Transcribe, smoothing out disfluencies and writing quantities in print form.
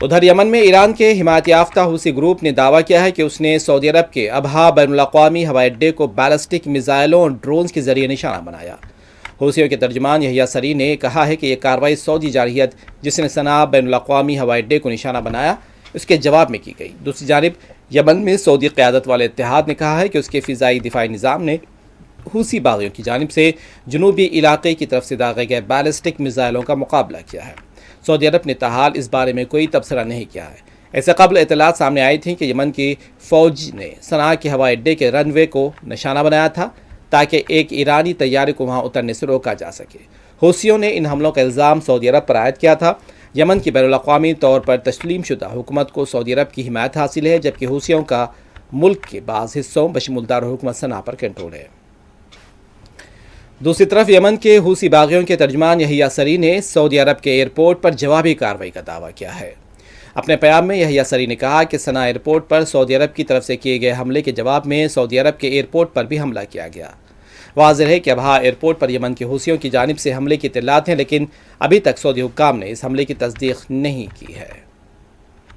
ادھر یمن میں ایران کے حمایت یافتہ حوثی گروپ نے دعویٰ کیا ہے کہ اس نے سعودی عرب کے ابہا بین الاقوامی ہوائی اڈے کو بیلسٹک میزائلوں اور ڈرونز کے ذریعے نشانہ بنایا۔ حوثیوں کے ترجمان یحییٰ سری نے کہا ہے کہ یہ کارروائی سعودی جارحیت جس نے صنعاء بین الاقوامی ہوائی اڈے کو نشانہ بنایا اس کے جواب میں کی گئی۔ دوسری جانب یمن میں سعودی قیادت والے اتحاد نے کہا ہے کہ اس کے فضائی دفاعی نظام نے حوثی باغیوں کی جانب سے جنوبی علاقے کی طرف سے داغے گئے بیلسٹک میزائلوں کا مقابلہ کیا ہے۔ سعودی عرب نے تاحال اس بارے میں کوئی تبصرہ نہیں کیا ہے۔ ایسے قبل اطلاعات سامنے آئی تھیں کہ یمن کی فوج نے صنعاء کے ہوائی اڈے کے رن وے کو نشانہ بنایا تھا تاکہ ایک ایرانی طیارے کو وہاں اترنے سے روکا جا سکے۔ حوثیوں نے ان حملوں کا الزام سعودی عرب پر عائد کیا تھا۔ یمن کی بین الاقوامی طور پر تسلیم شدہ حکومت کو سعودی عرب کی حمایت حاصل ہے، جبکہ حوثیوں کا ملک کے بعض حصوں بشمول دارالحکومت صنعاء پر کنٹرول ہے۔ دوسری طرف یمن کے حوثی باغیوں کے ترجمان یحییٰ سری نے سعودی عرب کے ایئرپورٹ پر جوابی کارروائی کا دعویٰ کیا ہے۔ اپنے پیام میں یحییٰ سری نے کہا کہ صنعاء ایئرپورٹ پر سعودی عرب کی طرف سے کیے گئے حملے کے جواب میں سعودی عرب کے ایئرپورٹ پر بھی حملہ کیا گیا۔ واضح ہے کہ ابہا ایئرپورٹ پر یمن کے حوثیوں کی جانب سے حملے کی اطلاعات ہیں، لیکن ابھی تک سعودی حکام نے اس حملے کی تصدیق نہیں کی ہے۔